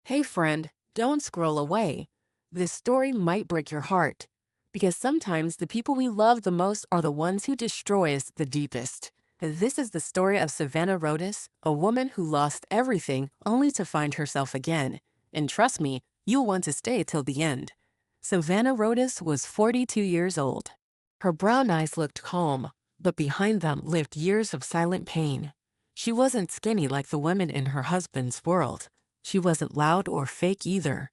Hey friend, don't scroll away. This story might break your heart. Because sometimes the people we love the most are the ones who destroy us the deepest. This is the story of Savannah Rhodes, a woman who lost everything only to find herself again. And trust me, you'll want to stay till the end. Savannah Rhodes was 42 years old. Her brown eyes looked calm, but behind them lived years of silent pain. She wasn't skinny like the women in her husband's world. She wasn't loud or fake either.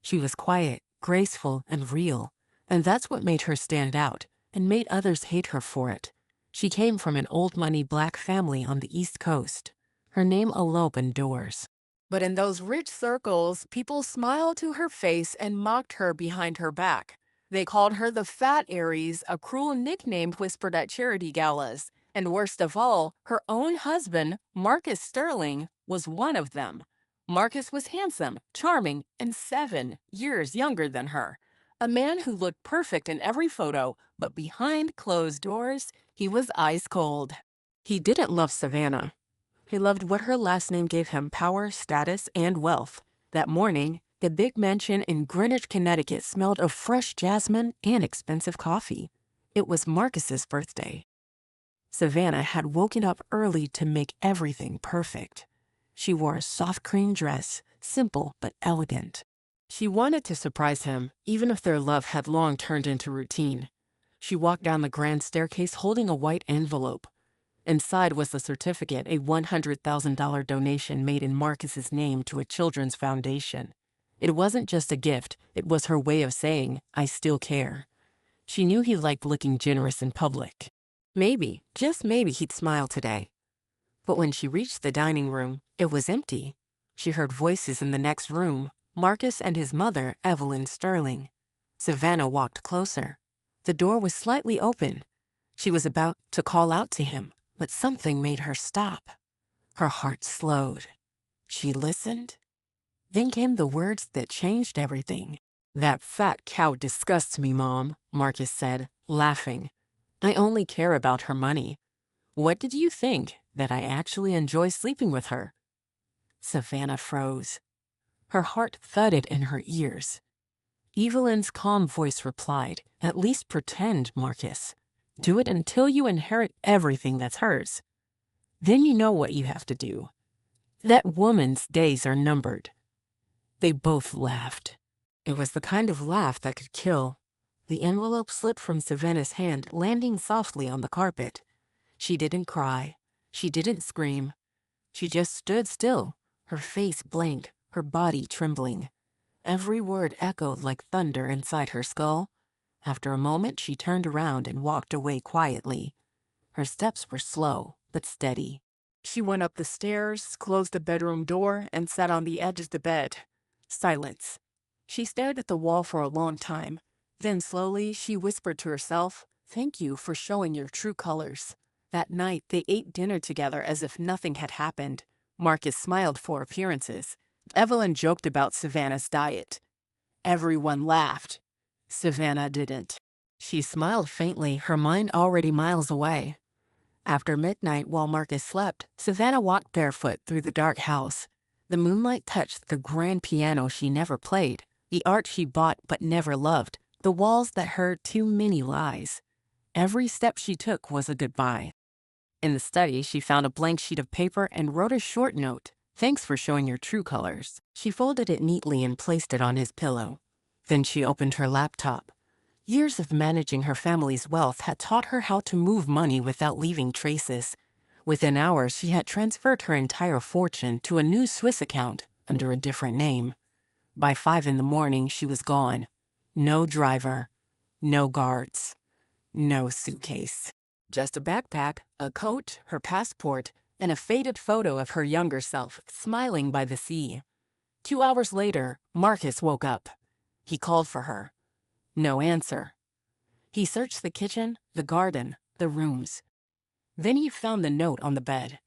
She was quiet, graceful, and real. And that's what made her stand out and made others hate her for it. She came from an old money black family on the East Coast. Her name alone opened doors. But in those rich circles, people smiled to her face and mocked her behind her back. They called her the Fat Aries, a cruel nickname whispered at charity galas. And worst of all, her own husband, Marcus Sterling, was one of them. Marcus was handsome, charming, and 7 years younger than her. A man who looked perfect in every photo, but behind closed doors, he was ice cold. He didn't love Savannah. He loved what her last name gave him: power, status, and wealth. That morning, the big mansion in Greenwich, Connecticut smelled of fresh jasmine and expensive coffee. It was Marcus's birthday. Savannah had woken up early to make everything perfect. She wore a soft cream dress, simple but elegant. She wanted to surprise him, even if their love had long turned into routine. She walked down the grand staircase holding a white envelope. Inside was the certificate, a $100,000 donation made in Marcus's name to a children's foundation. It wasn't just a gift, it was her way of saying, "I still care." She knew he liked looking generous in public. Maybe, just maybe, he'd smile today. But when she reached the dining room, it was empty. She heard voices in the next room, Marcus and his mother, Evelyn Sterling. Savannah walked closer. The door was slightly open. She was about to call out to him, but something made her stop. Her heart slowed. She listened. Then came the words that changed everything. "That fat cow disgusts me, Mom," Marcus said, laughing. "I only care about her money. What did you think, that I actually enjoy sleeping with her?" Savannah froze. Her heart thudded in her ears. Evelyn's calm voice replied, "At least pretend, Marcus. Do it until you inherit everything that's hers. Then you know what you have to do. That woman's days are numbered." They both laughed. It was the kind of laugh that could kill. The envelope slipped from Savannah's hand, landing softly on the carpet. She didn't cry. She didn't scream. She just stood still, her face blank, her body trembling. Every word echoed like thunder inside her skull. After a moment, she turned around and walked away quietly. Her steps were slow, but steady. She went up the stairs, closed the bedroom door, and sat on the edge of the bed. Silence. She stared at the wall for a long time. Then slowly, she whispered to herself, "Thank you for showing your true colors." That night, they ate dinner together as if nothing had happened. Marcus smiled for appearances. Evelyn joked about Savannah's diet. Everyone laughed. Savannah didn't. She smiled faintly, her mind already miles away. After midnight, while Marcus slept, Savannah walked barefoot through the dark house. The moonlight touched the grand piano she never played, the art she bought but never loved, the walls that heard too many lies. Every step she took was a goodbye. In the study, she found a blank sheet of paper and wrote a short note. "Thanks for showing your true colors." She folded it neatly and placed it on his pillow. Then she opened her laptop. Years of managing her family's wealth had taught her how to move money without leaving traces. Within hours, she had transferred her entire fortune to a new Swiss account under a different name. By 5 in the morning, she was gone. No driver, no guards, no suitcase. Just a backpack, a coat, her passport, and a faded photo of her younger self smiling by the sea. 2 hours later, Marcus woke up. He called for her. No answer. He searched the kitchen, the garden, the rooms. Then he found the note on the bed.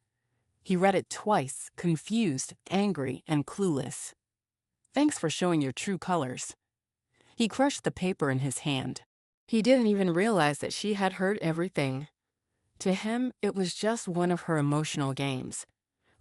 He read it twice, confused, angry, and clueless. "Thanks for showing your true colors." He crushed the paper in his hand. He didn't even realize that she had heard everything. To him, it was just one of her emotional games.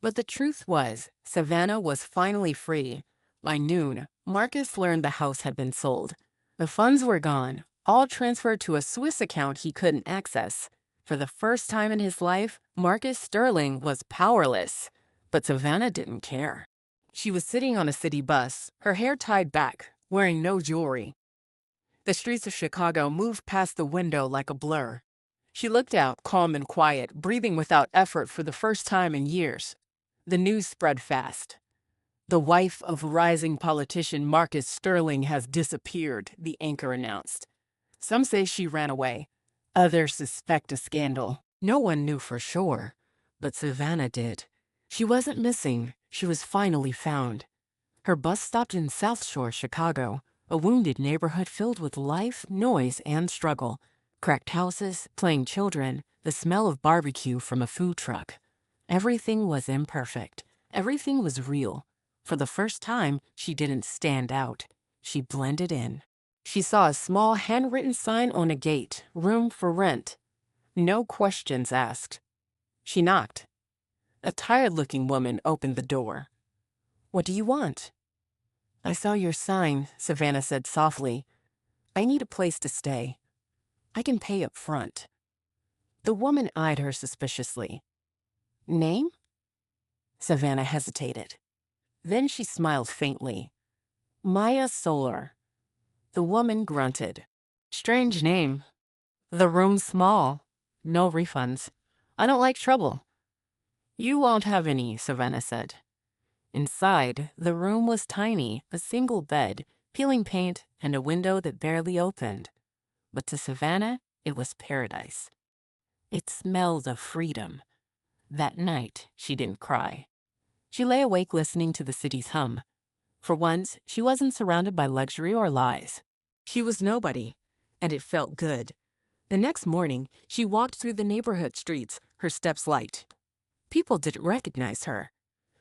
But the truth was, Savannah was finally free. By noon, Marcus learned the house had been sold. The funds were gone, all transferred to a Swiss account he couldn't access. For the first time in his life, Marcus Sterling was powerless. But Savannah didn't care. She was sitting on a city bus, her hair tied back, wearing no jewelry. The streets of Chicago moved past the window like a blur. She looked out, calm and quiet, breathing without effort for the first time in years. The news spread fast. The wife of rising politician Marcus Sterling has disappeared, the anchor announced. Some say she ran away. Others suspect a scandal. No one knew for sure, but Savannah did. She wasn't missing. She was finally found. Her bus stopped in South Shore, Chicago, a wounded neighborhood filled with life, noise, and struggle. Cracked houses, playing children, the smell of barbecue from a food truck. Everything was imperfect. Everything was real. For the first time, she didn't stand out. She blended in. She saw a small handwritten sign on a gate, room for rent. No questions asked. She knocked. A tired-looking woman opened the door. "What do you want?" "I saw your sign," Savannah said softly. "I need a place to stay. I can pay up front." The woman eyed her suspiciously. "Name?" Savannah hesitated. Then she smiled faintly. "Maya Solar." The woman grunted. "Strange name. The room's small. No refunds. I don't like trouble." "You won't have any," Savannah said. Inside, the room was tiny, a single bed, peeling paint, and a window that barely opened. But to Savannah, it was paradise. It smelled of freedom. That night, she didn't cry. She lay awake listening to the city's hum. For once, she wasn't surrounded by luxury or lies. She was nobody, and it felt good. The next morning, she walked through the neighborhood streets, her steps light. People didn't recognize her.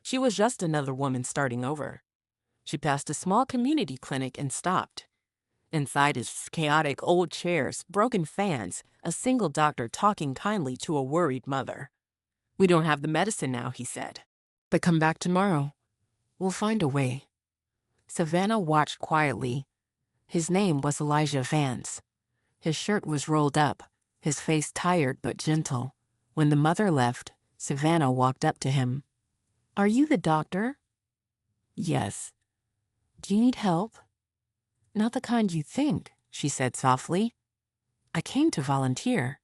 She was just another woman starting over. She passed a small community clinic and stopped. Inside is chaotic old chairs, broken fans, a single doctor talking kindly to a worried mother. "We don't have the medicine now," he said. "But come back tomorrow. We'll find a way." Savannah watched quietly. His name was Elijah Vance. His shirt was rolled up, his face tired but gentle. When the mother left, Savannah walked up to him. "Are you the doctor?" "Yes." "Do you need help?" "Not the kind you think," she said softly. "I came to volunteer."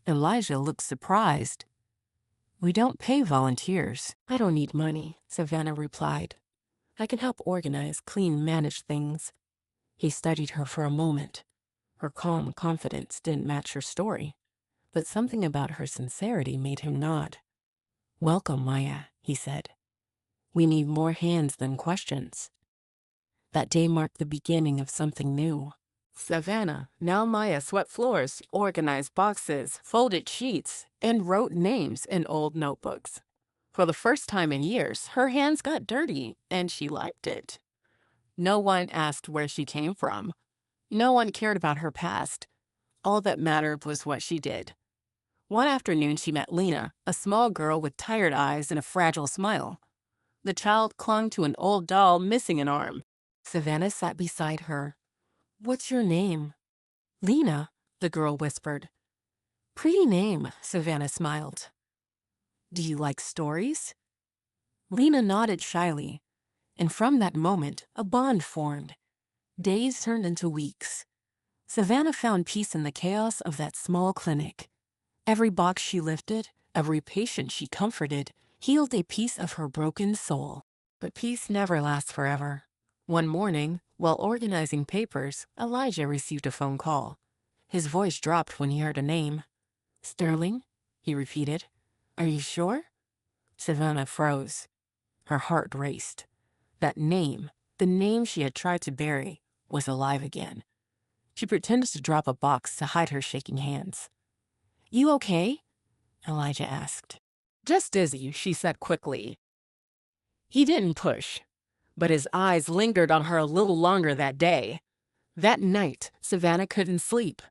Elijah looked surprised. "We don't pay volunteers." "I don't need money," Savannah replied. "I can help organize, manage things." He studied her for a moment. Her calm confidence didn't match her story, but something about her sincerity made him nod. "Welcome, Maya," he said. "We need more hands than questions." That day marked the beginning of something new. Savannah, now Maya, swept floors, organized boxes, folded sheets, and wrote names in old notebooks. For the first time in years, her hands got dirty, and she liked it. No one asked where she came from. No one cared about her past. All that mattered was what she did. One afternoon, she met Lena, a small girl with tired eyes and a fragile smile. The child clung to an old doll missing an arm. Savannah sat beside her. "What's your name?" "Lena," the girl whispered. "Pretty name," Savannah smiled. "Do you like stories?" Lena nodded shyly, and from that moment, a bond formed. Days turned into weeks. Savannah found peace in the chaos of that small clinic. Every box she lifted, every patient she comforted, healed a piece of her broken soul. But peace never lasts forever. One morning, while organizing papers, Elijah received a phone call. His voice dropped when he heard a name. "Sterling?" he repeated. "Are you sure?" Savannah froze. Her heart raced. That name, the name she had tried to bury, was alive again. She pretended to drop a box to hide her shaking hands. "You okay?" Elijah asked. "Just dizzy," she said quickly. He didn't push, but his eyes lingered on her a little longer that day. That night, Savannah couldn't sleep.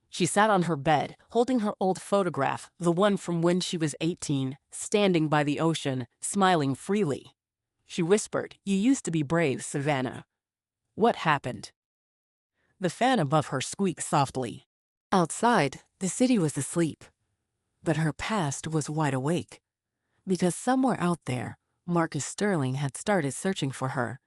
She sat on her bed, holding her old photograph, the one from when she was 18, standing by the ocean, smiling freely. She whispered, "You used to be brave, Savannah." What happened? The fan above her squeaked softly. Outside, the city was asleep, but her past was wide awake. Because somewhere out there, Marcus Sterling had started searching for her,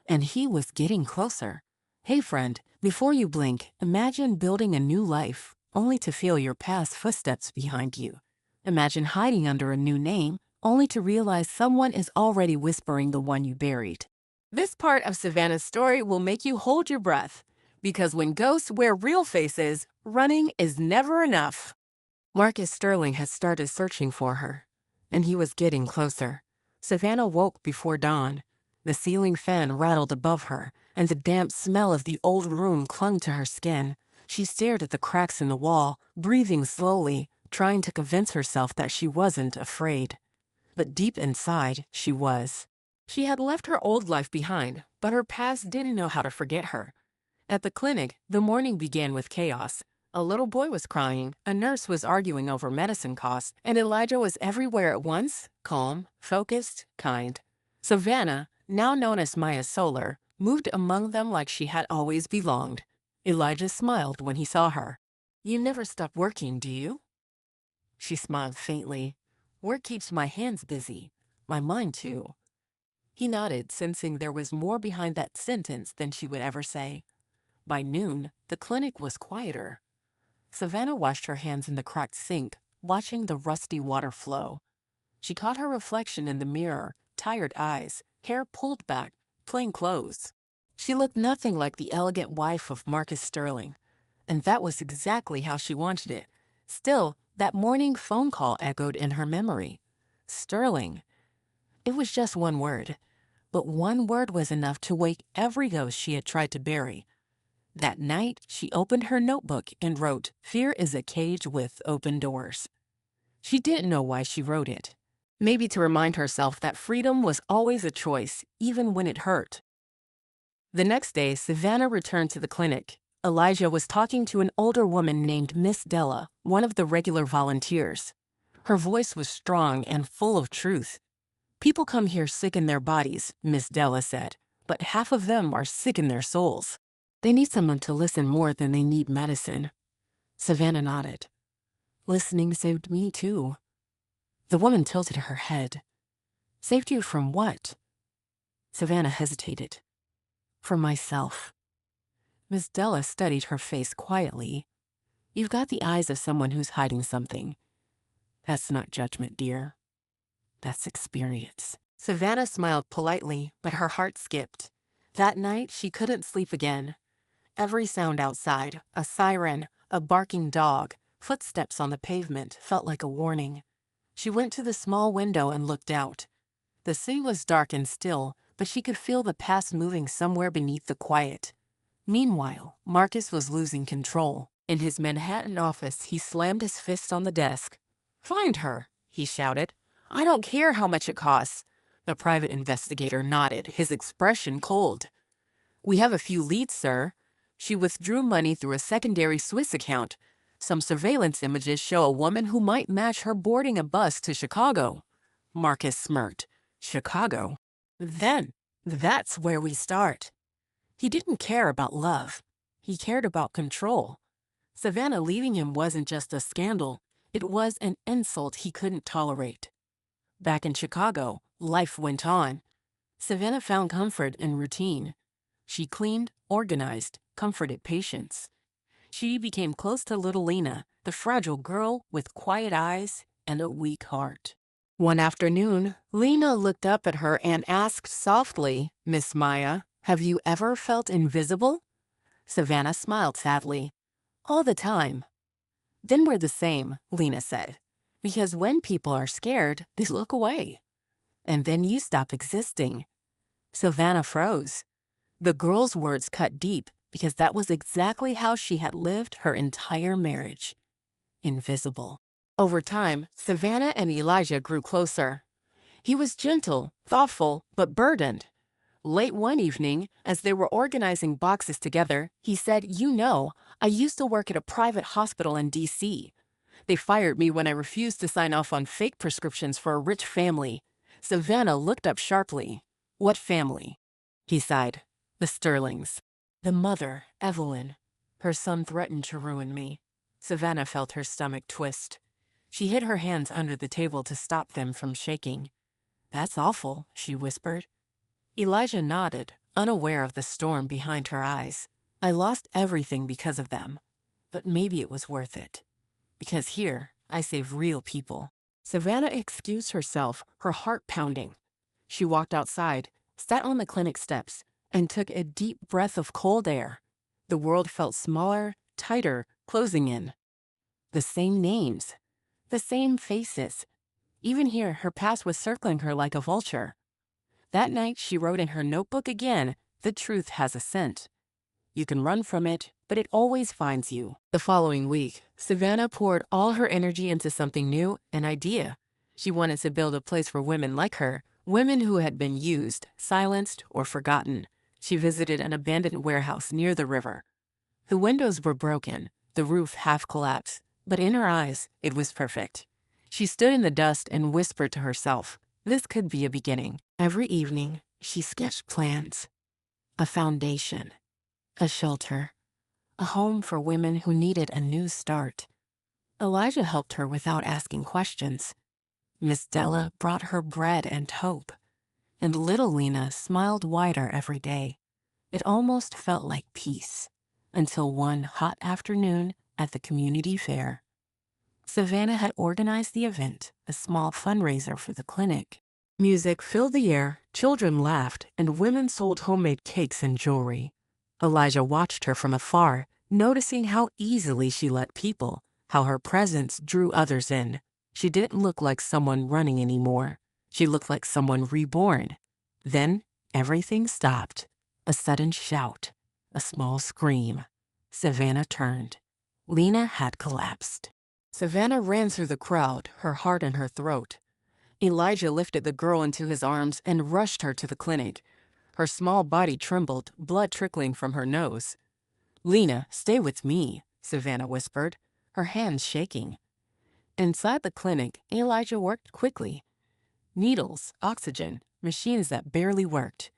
and he was getting closer. Hey friend, before you blink, imagine building a new life, only to feel your past footsteps behind you. Imagine hiding under a new name, only to realize someone is already whispering the one you buried. This part of Savannah's story will make you hold your breath, because when ghosts wear real faces, running is never enough. Marcus Sterling had started searching for her, and he was getting closer. Savannah woke before dawn. The ceiling fan rattled above her, and the damp smell of the old room clung to her skin. She stared at the cracks in the wall, breathing slowly, trying to convince herself that she wasn't afraid. But deep inside, she was. She had left her old life behind, but her past didn't know how to forget her. At the clinic, the morning began with chaos. A little boy was crying, a nurse was arguing over medicine costs, and Elijah was everywhere at once, calm, focused, kind. Savannah, now known as Maya Solar, moved among them like she had always belonged. Elijah smiled when he saw her. "You never stop working, do you?" She smiled faintly. "Work keeps my hands busy. My mind, too." He nodded, sensing there was more behind that sentence than she would ever say. By noon, the clinic was quieter. Savannah washed her hands in the cracked sink, watching the rusty water flow. She caught her reflection in the mirror, tired eyes, hair pulled back, plain clothes. She looked nothing like the elegant wife of Marcus Sterling, and that was exactly how she wanted it. Still, that morning phone call echoed in her memory. Sterling. It was just one word, but one word was enough to wake every ghost she had tried to bury. That night, she opened her notebook and wrote, "Fear is a cage with open doors." She didn't know why she wrote it. Maybe to remind herself that freedom was always a choice, even when it hurt. The next day, Savannah returned to the clinic. Elijah was talking to an older woman named Miss Della, one of the regular volunteers. Her voice was strong and full of truth. "People come here sick in their bodies," Miss Della said, "but half of them are sick in their souls. They need someone to listen more than they need medicine." Savannah nodded. "Listening saved me, too." The woman tilted her head. "Saved you from what?" Savannah hesitated. "From myself." Miss Della studied her face quietly. "You've got the eyes of someone who's hiding something. That's not judgment, dear. That's experience." Savannah smiled politely, but her heart skipped. That night, she couldn't sleep again. Every sound outside, a siren, a barking dog, footsteps on the pavement, felt like a warning. She went to the small window and looked out. The city was dark and still, but she could feel the past moving somewhere beneath the quiet. Meanwhile, Marcus was losing control. In his Manhattan office, he slammed his fist on the desk. "Find her," he shouted. "I don't care how much it costs." The private investigator nodded, his expression cold. "We have a few leads, sir. She withdrew money through a secondary Swiss account. Some surveillance images show a woman who might match her boarding a bus to Chicago." Marcus smirked. "Chicago? Then, that's where we start." He didn't care about love. He cared about control. Savannah leaving him wasn't just a scandal. It was an insult he couldn't tolerate. Back in Chicago, life went on. Savannah found comfort in routine. She cleaned, organized, comforted patients. She became close to little Lena, the fragile girl with quiet eyes and a weak heart. One afternoon, Lena looked up at her and asked softly, "Miss Maya, have you ever felt invisible?" Savannah smiled sadly. "All the time." "Then we're the same," Lena said. "Because when people are scared, they look away. And then you stop existing." Savannah froze. The girl's words cut deep because that was exactly how she had lived her entire marriage. Invisible. Over time, Savannah and Elijah grew closer. He was gentle, thoughtful, but burdened. Late one evening, as they were organizing boxes together, he said, "You know, I used to work at a private hospital in D.C. They fired me when I refused to sign off on fake prescriptions for a rich family." Savannah looked up sharply. What family? He sighed. The Sterlings. The mother, Evelyn. Her son threatened to ruin me. Savannah felt her stomach twist. She hid her hands under the table to stop them from shaking. That's awful, she whispered. Elijah nodded, unaware of the storm behind her eyes. I lost everything because of them. But maybe it was worth it. Because here, I save real people. Savannah excused herself, her heart pounding. She walked outside, sat on the clinic steps, and took a deep breath of cold air. The world felt smaller, tighter, closing in. The same names. The same faces. Even here, her past was circling her like a vulture. That night, she wrote in her notebook again, "The truth has a scent. You can run from it, but it always finds you." The following week, Savannah poured all her energy into something new, an idea. She wanted to build a place for women like her, women who had been used, silenced, or forgotten. She visited an abandoned warehouse near the river. The windows were broken, the roof half collapsed, but in her eyes, it was perfect. She stood in the dust and whispered to herself, this could be a beginning. Every evening, she sketched plans. A foundation. A shelter. A home for women who needed a new start. Elijah helped her without asking questions. Miss Della brought her bread and hope. And little Lena smiled wider every day. It almost felt like peace. Until one hot afternoon at the community fair. Savannah had organized the event, a small fundraiser for the clinic. Music filled the air, children laughed, and women sold homemade cakes and jewelry. Elijah watched her from afar, noticing how easily she let people, how her presence drew others in. She didn't look like someone running anymore. She looked like someone reborn. Then everything stopped. A sudden shout. A small scream. Savannah turned. Lena had collapsed. Savannah ran through the crowd, her heart in her throat. Elijah lifted the girl into his arms and rushed her to the clinic. Her small body trembled, blood trickling from her nose. "Lena, stay with me," Savannah whispered, her hands shaking. Inside the clinic, Elijah worked quickly. Needles, oxygen, machines that barely worked.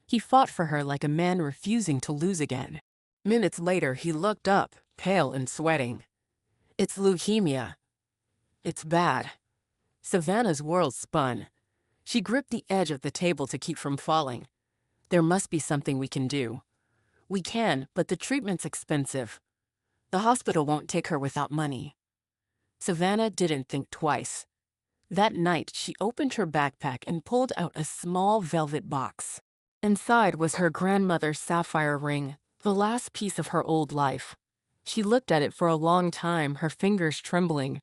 He fought for her like a man refusing to lose again. Minutes later, he looked up, pale and sweating. "It's leukemia. It's bad." Savannah's world spun. She gripped the edge of the table to keep from falling. "There must be something we can do." "We can, but the treatment's expensive. The hospital won't take her without money." Savannah didn't think twice. That night, she opened her backpack and pulled out a small velvet box. Inside was her grandmother's sapphire ring, the last piece of her old life. She looked at it for a long time, her fingers trembling.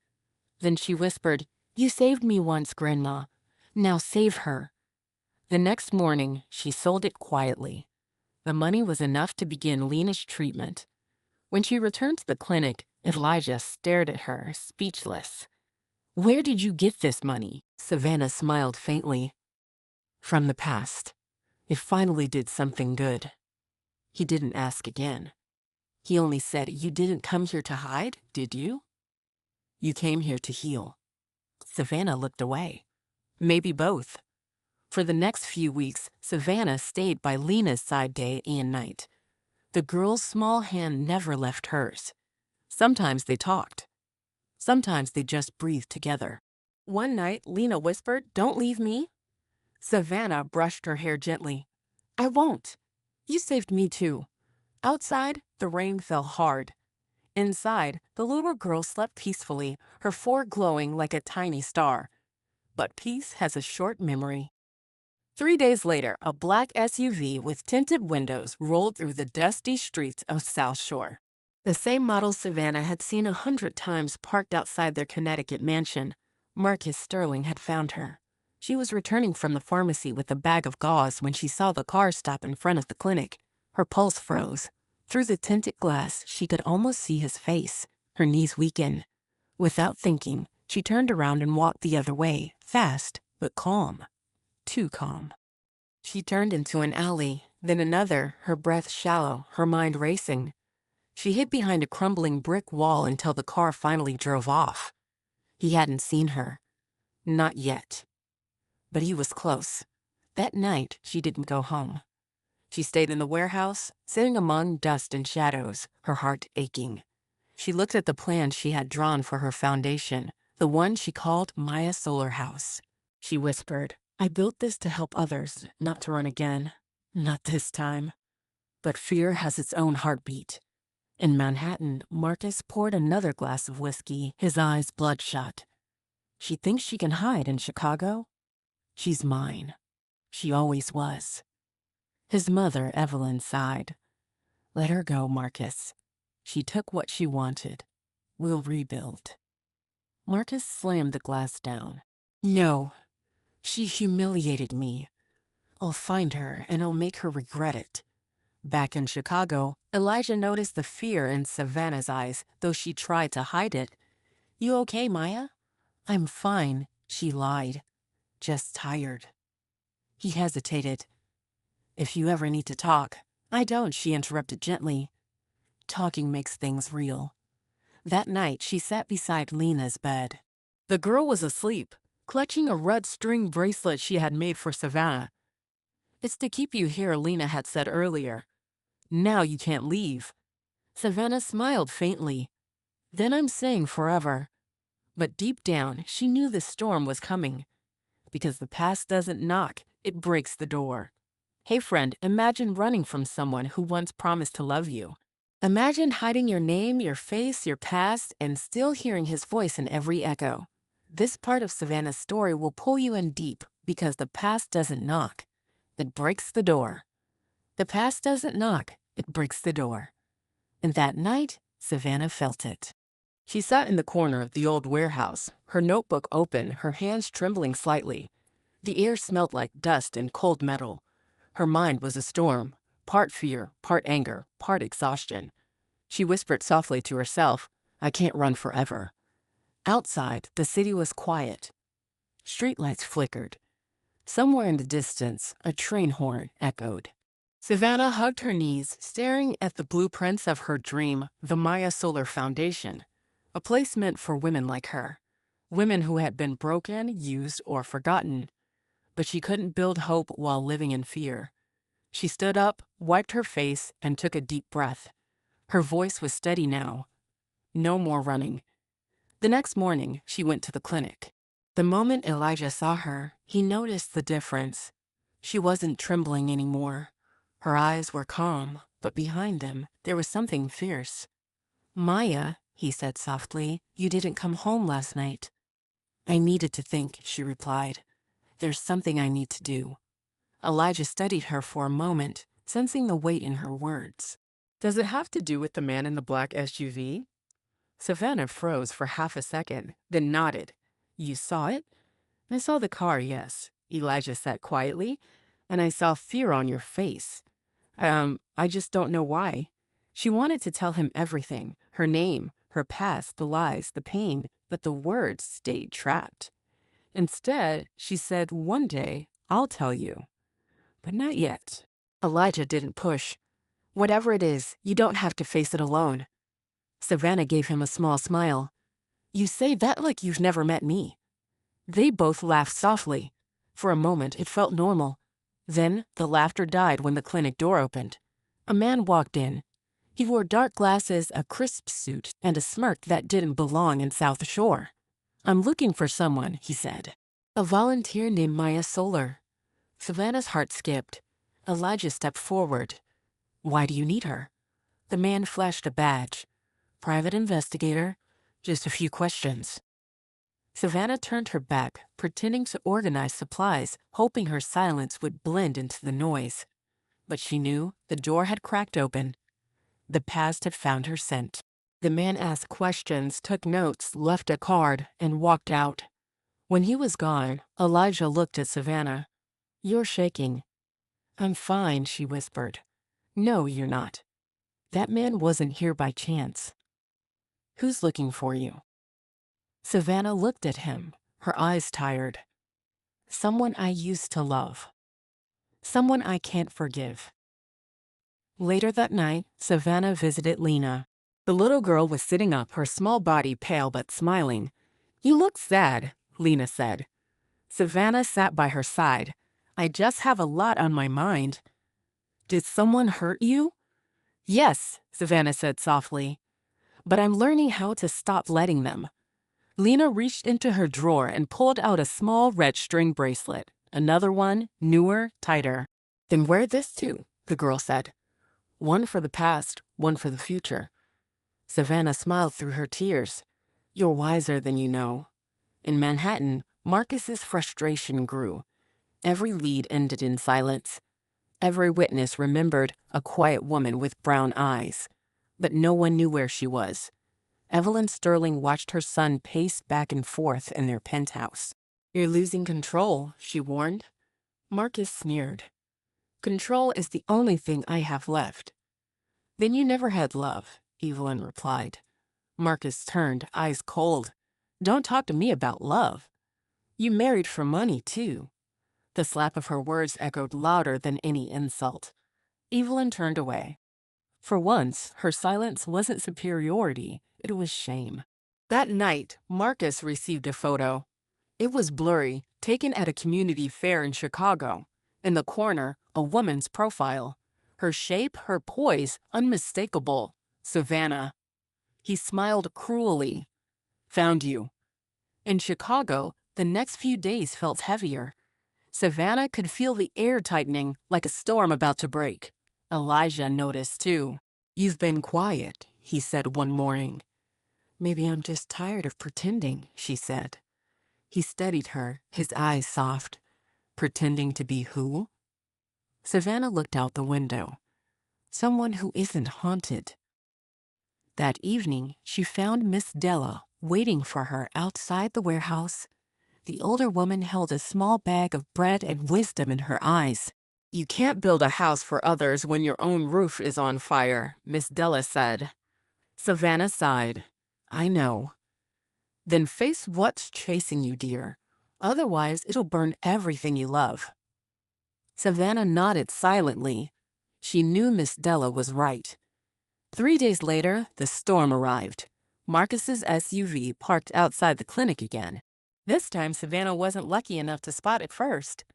Then she whispered, "You saved me once, Grandma. Now save her." The next morning, she sold it quietly. The money was enough to begin Lena's treatment. When she returned to the clinic, Elijah stared at her, speechless. "Where did you get this money?" Savannah smiled faintly. "From the past. It finally did something good." He didn't ask again. He only said, "You didn't come here to hide, did you?" "You came here to heal." Savannah looked away. Maybe both. For the next few weeks, Savannah stayed by Lena's side day and night. The girl's small hand never left hers. Sometimes they talked. Sometimes they just breathed together. One night, Lena whispered, "Don't leave me." Savannah brushed her hair gently. "I won't. You saved me too." Outside, the rain fell hard. Inside, the little girl slept peacefully, her forehead glowing like a tiny star. But peace has a short memory. 3 days later, a black SUV with tinted windows rolled through the dusty streets of South Shore. The same model Savannah had seen 100 times parked outside their Connecticut mansion. Marcus Sterling had found her. She was returning from the pharmacy with a bag of gauze when she saw the car stop in front of the clinic. Her pulse froze. Through the tinted glass, she could almost see his face. Her knees weakened. Without thinking, she turned around and walked the other way, fast but calm. Too calm. She turned into an alley, then another, her breath shallow, her mind racing. She hid behind a crumbling brick wall until the car finally drove off. He hadn't seen her. Not yet. But he was close. That night, she didn't go home. She stayed in the warehouse, sitting among dust and shadows, her heart aching. She looked at the plan she had drawn for her foundation, the one she called Maya Solar House. She whispered, "I built this to help others, not to run again. Not this time." But fear has its own heartbeat. In Manhattan, Marcus poured another glass of whiskey, his eyes bloodshot. "She thinks she can hide in Chicago? She's mine. She always was." His mother, Evelyn, sighed. "Let her go, Marcus. She took what she wanted. We'll rebuild." Marcus slammed the glass down. "No, she humiliated me. I'll find her and I'll make her regret it." Back in Chicago, Elijah noticed the fear in Savannah's eyes, though she tried to hide it. "You okay, Maya?" "I'm fine," she lied. "Just tired." He hesitated. "If you ever need to talk." "I don't," she interrupted gently. "Talking makes things real." That night, she sat beside Lena's bed. The girl was asleep, clutching a red string bracelet she had made for Savannah. "It's to keep you here," Lena had said earlier. "Now you can't leave." Savannah smiled faintly. "Then I'm saying forever." But deep down, she knew the storm was coming. Because the past doesn't knock, it breaks the door. Hey friend, imagine running from someone who once promised to love you. Imagine hiding your name, your face, your past, and still hearing his voice in every echo. This part of Savannah's story will pull you in deep because the past doesn't knock. It breaks the door. The past doesn't knock. It breaks the door. And that night, Savannah felt it. She sat in the corner of the old warehouse, her notebook open, her hands trembling slightly. The air smelled like dust and cold metal. Her mind was a storm, part fear, part anger, part exhaustion. She whispered softly to herself, "I can't run forever." Outside, the city was quiet. Streetlights flickered. Somewhere in the distance, a train horn echoed. Savannah hugged her knees, staring at the blueprints of her dream, the Maya Solar Foundation, a place meant for women like her, women who had been broken, used, or forgotten. But she couldn't build hope while living in fear. She stood up, wiped her face, and took a deep breath. Her voice was steady now. No more running. The next morning, she went to the clinic. The moment Elijah saw her, he noticed the difference. She wasn't trembling anymore. Her eyes were calm, but behind them, there was something fierce. "Maya," he said softly, "you didn't come home last night." "I needed to think," she replied. "There's something I need to do." Elijah studied her for a moment, sensing the weight in her words. "Does it have to do with the man in the black SUV?" Savannah froze for half a second, then nodded. "You saw it?" "I saw the car, yes," Elijah said quietly, "and I saw fear on your face. I just don't know why." She wanted to tell him everything, her name, her past, the lies, the pain, but the words stayed trapped. Instead, she said, "One day, I'll tell you, but not yet." Elijah didn't push. "Whatever it is, you don't have to face it alone." Savannah gave him a small smile. "You say that like you've never met me." They both laughed softly. For a moment, it felt normal. Then the laughter died when the clinic door opened. A man walked in. He wore dark glasses, a crisp suit, and a smirk that didn't belong in South Shore. "I'm looking for someone," he said. "A volunteer named Maya Solar." Savannah's heart skipped. Elijah stepped forward. "Why do you need her?" The man flashed a badge. "Private investigator. Just a few questions." Savannah turned her back, pretending to organize supplies, hoping her silence would blend into the noise. But she knew the door had cracked open. The past had found her scent. The man asked questions, took notes, left a card, and walked out. When he was gone, Elijah looked at Savannah. "You're shaking." "I'm fine," she whispered. "No, you're not. That man wasn't here by chance." "Who's looking for you?" Savannah looked at him, her eyes tired. "Someone I used to love. Someone I can't forgive." Later that night, Savannah visited Lena. The little girl was sitting up, her small body pale but smiling. "You look sad," Lena said. Savannah sat by her side. I just have a lot on my mind. Did someone hurt you? Yes, Savannah said softly, but I'm learning how to stop letting them. Lena reached into her drawer and pulled out a small red string bracelet. Another one, newer, tighter. Then wear this too, the girl said. One for the past, one for the future. Savannah smiled through her tears. You're wiser than you know. In Manhattan, Marcus's frustration grew. Every lead ended in silence. Every witness remembered a quiet woman with brown eyes. But no one knew where she was. Evelyn Sterling watched her son pace back and forth in their penthouse. You're losing control, she warned. Marcus sneered. Control is the only thing I have left. Then you never had love, Evelyn replied. Marcus turned, eyes cold. Don't talk to me about love. You married for money, too. The slap of her words echoed louder than any insult. Evelyn turned away. For once, her silence wasn't superiority, it was shame. That night, Marcus received a photo. It was blurry, taken at a community fair in Chicago. In the corner, a woman's profile. Her shape, her poise, unmistakable. Savannah. He smiled cruelly. Found you. In Chicago, the next few days felt heavier. Savannah could feel the air tightening, like a storm about to break. Elijah noticed, too. You've been quiet, he said one morning. Maybe I'm just tired of pretending, she said. He studied her, his eyes soft. Pretending to be who? Savannah looked out the window. Someone who isn't haunted. That evening, she found Miss Della waiting for her outside the warehouse. The older woman held a small bag of bread and wisdom in her eyes. You can't build a house for others when your own roof is on fire, Miss Della said. Savannah sighed. I know. Then face what's chasing you, dear. Otherwise, it'll burn everything you love. Savannah nodded silently. She knew Miss Della was right. 3 days later, the storm arrived. Marcus's SUV parked outside the clinic again. This time, Savannah wasn't lucky enough to spot it first.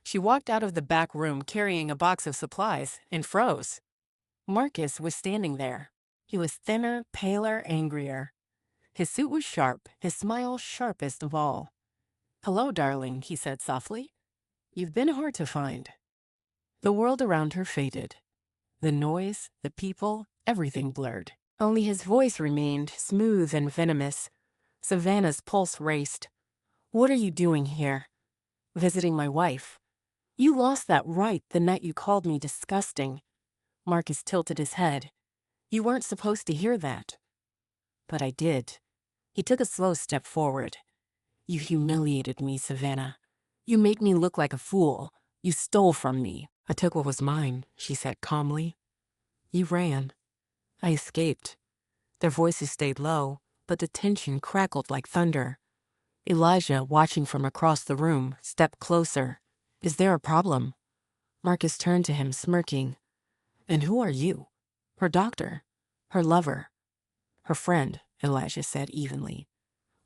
She walked out of the back room carrying a box of supplies and froze. Marcus was standing there. He was thinner, paler, angrier. His suit was sharp, his smile sharpest of all. Hello, darling, he said softly. You've been hard to find. The world around her faded. The noise, the people, everything blurred. Only his voice remained smooth and venomous. Savannah's pulse raced. What are you doing here? Visiting my wife. You lost that right the night you called me disgusting. Marcus tilted his head. You weren't supposed to hear that. But I did. He took a slow step forward. You humiliated me, Savannah. You made me look like a fool. You stole from me. I took what was mine, she said calmly. You ran. I escaped. Their voices stayed low, but the tension crackled like thunder. Elijah, watching from across the room, stepped closer. Is there a problem? Marcus turned to him, smirking. And who are you? Her doctor. Her lover. Her friend, Elijah said evenly.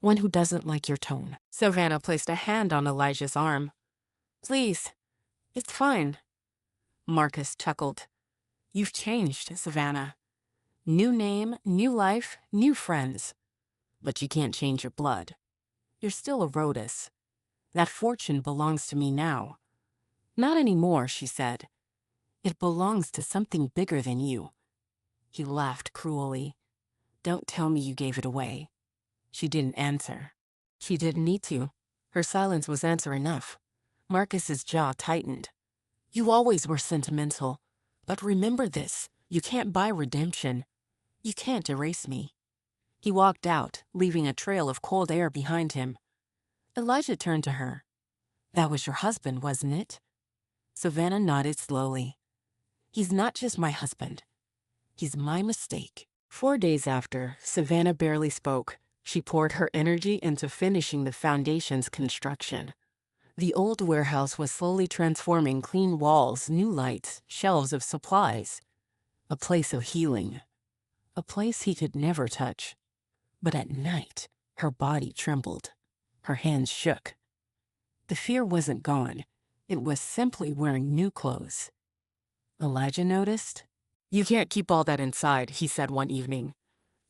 One who doesn't like your tone. Savannah placed a hand on Elijah's arm. Please, it's fine. Marcus chuckled. You've changed, Savannah. New name, new life, new friends. But you can't change your blood. You're still a Rhodes. That fortune belongs to me now. Not anymore, she said. It belongs to something bigger than you. He laughed cruelly. Don't tell me you gave it away. She didn't answer. She didn't need to. Her silence was answer enough. Marcus's jaw tightened. You always were sentimental. But remember this, you can't buy redemption. You can't erase me. He walked out, leaving a trail of cold air behind him. Elijah turned to her. That was your husband, wasn't it? Savannah nodded slowly. He's not just my husband. He's my mistake. 4 days after, Savannah barely spoke. She poured her energy into finishing the foundation's construction. The old warehouse was slowly transforming clean walls, new lights, shelves of supplies. A place of healing. A place he could never touch. But at night, her body trembled. Her hands shook. The fear wasn't gone. It was simply wearing new clothes. Elijah noticed. "You can't keep all that inside," he said one evening.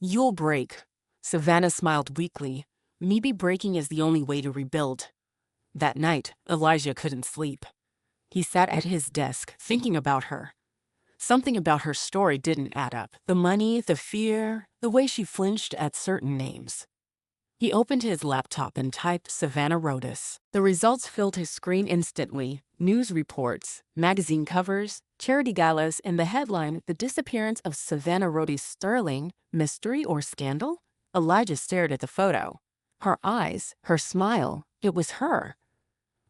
"You'll break." Savannah smiled weakly. "Maybe breaking is the only way to rebuild." That night, Elijah couldn't sleep. He sat at his desk, thinking about her. Something about her story didn't add up. The money, the fear, the way she flinched at certain names. He opened his laptop and typed Savannah Rodas. The results filled his screen instantly. News reports, magazine covers, charity galas, and the headline, "The Disappearance of Savannah Rodas Sterling, Mystery or Scandal?" Elijah stared at the photo. Her eyes, her smile, it was her.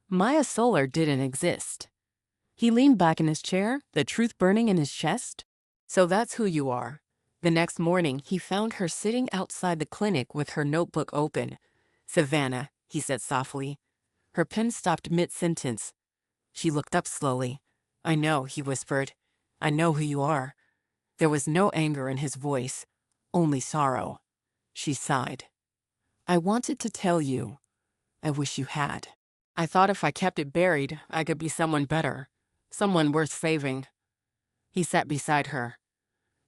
Maya Solar didn't exist. He leaned back in his chair, the truth burning in his chest. "So that's who you are." The next morning, he found her sitting outside the clinic with her notebook open. "Savannah," he said softly. Her pen stopped mid-sentence. She looked up slowly. "I know," he whispered. "I know who you are." There was no anger in his voice, only sorrow. She sighed. "I wanted to tell you. I wish you had. I thought if I kept it buried, I could be someone better. Someone worth saving." He sat beside her.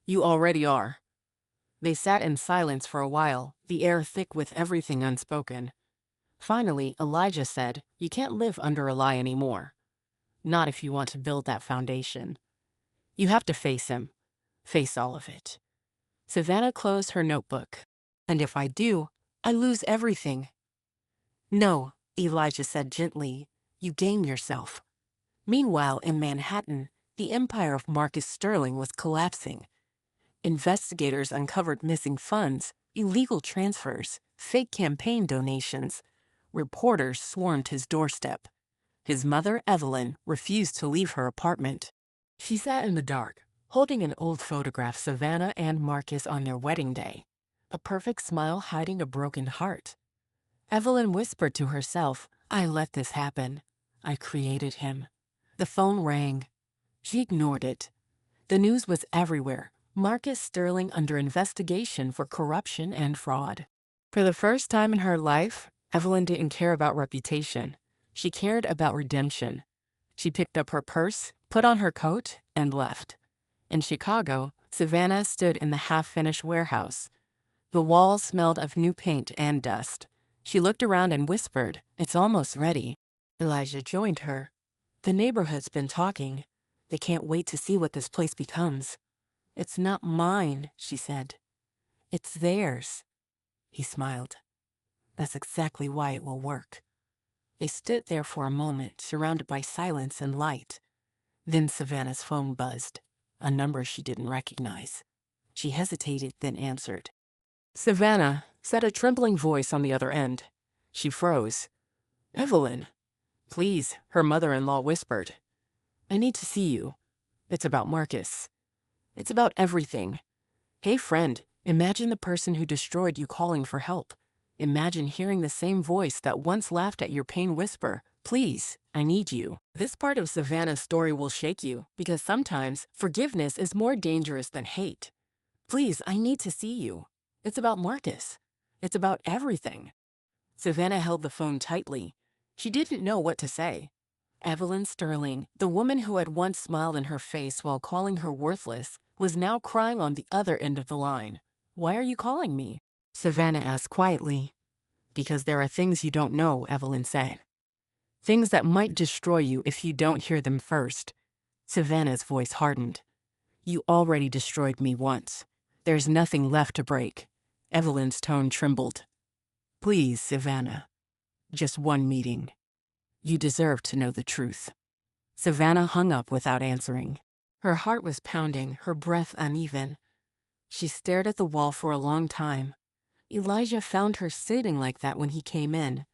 "You already are." They sat in silence for a while, the air thick with everything unspoken. Finally, Elijah said, "You can't live under a lie anymore. Not if you want to build that foundation. You have to face him. Face all of it." Savannah closed her notebook. "And if I do, I lose everything." "No," Elijah said gently. "You gain yourself." Meanwhile, in Manhattan, the empire of Marcus Sterling was collapsing. Investigators uncovered missing funds, illegal transfers, fake campaign donations. Reporters swarmed his doorstep. His mother, Evelyn, refused to leave her apartment. She sat in the dark, holding an old photograph of Savannah and Marcus on their wedding day, a perfect smile hiding a broken heart. Evelyn whispered to herself, "I let this happen. I created him." The phone rang. She ignored it. The news was everywhere. Marcus Sterling under investigation for corruption and fraud. For the first time in her life, Evelyn didn't care about reputation. She cared about redemption. She picked up her purse, put on her coat, and left. In Chicago, Savannah stood in the half-finished warehouse. The walls smelled of new paint and dust. She looked around and whispered, "It's almost ready." Elijah joined her. "The neighborhood's been talking. They can't wait to see what this place becomes." "It's not mine," she said. "It's theirs." He smiled. "That's exactly why it will work." They stood there for a moment, surrounded by silence and light. Then Savannah's phone buzzed, a number she didn't recognize. She hesitated, then answered. "Savannah," said a trembling voice on the other end. She froze. "Evelyn." "Please," her mother-in-law whispered. "I need to see you. It's about Marcus. It's about everything. Hey, friend, imagine the person who destroyed you calling for help. Imagine hearing the same voice that once laughed at your pain whisper, 'Please, I need you.'" This part of Savannah's story will shake you, because sometimes forgiveness is more dangerous than hate. "Please, I need to see you. It's about Marcus. It's about everything." Savannah held the phone tightly. She didn't know what to say. Evelyn Sterling, the woman who had once smiled in her face while calling her worthless, was now crying on the other end of the line. "Why are you calling me?" Savannah asked quietly. "Because there are things you don't know," Evelyn said. "Things that might destroy you if you don't hear them first." Savannah's voice hardened. "You already destroyed me once. There's nothing left to break." Evelyn's tone trembled. "Please, Savannah. Just one meeting. You deserve to know the truth." Savannah hung up without answering. Her heart was pounding, her breath uneven. She stared at the wall for a long time. Elijah found her sitting like that when he came in.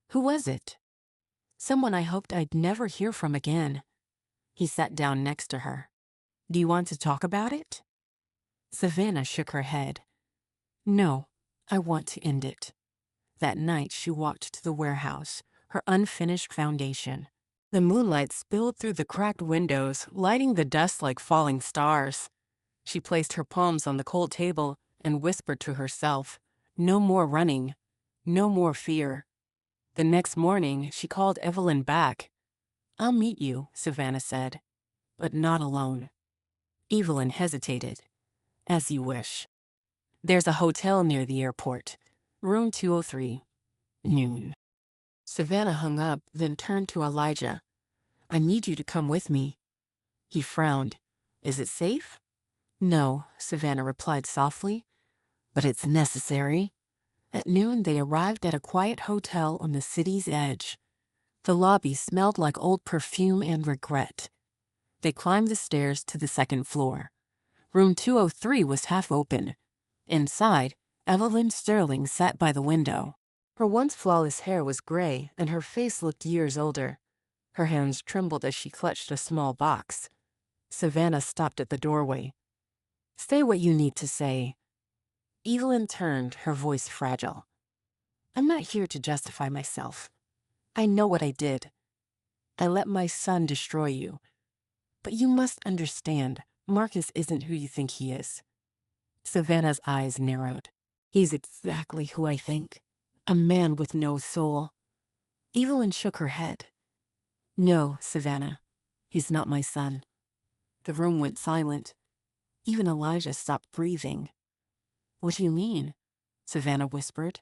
Who was it? Someone I hoped I'd never hear from again. He sat down next to her. "Do you want to talk about it?" Savannah shook her head. "No, I want to end it." That night she walked to the warehouse, her unfinished foundation. The moonlight spilled through the cracked windows, lighting the dust like falling stars. She placed her palms on the cold table and whispered to herself, "No more running, no more fear." The next morning, she called Evelyn back. I'll meet you, Savannah said, but not alone. Evelyn hesitated. As you wish. There's a hotel near the airport. Room 203. Noon. Savannah hung up, then turned to Elijah. I need you to come with me. He frowned. Is it safe? No, Savannah replied softly, but it's necessary. At noon, they arrived at a quiet hotel on the city's edge. The lobby smelled like old perfume and regret. They climbed the stairs to the second floor. Room 203 was half open. Inside, Evelyn Sterling sat by the window. Her once flawless hair was gray, and her face looked years older. Her hands trembled as she clutched a small box. Savannah stopped at the doorway. Say what you need to say. Evelyn turned, her voice fragile. I'm not here to justify myself. I know what I did. I let my son destroy you. But you must understand, Marcus isn't who you think he is. Savannah's eyes narrowed. He's exactly who I think. A man with no soul. Evelyn shook her head. No, Savannah. He's not my son. The room went silent. Even Elijah stopped breathing. What do you mean? Savannah whispered.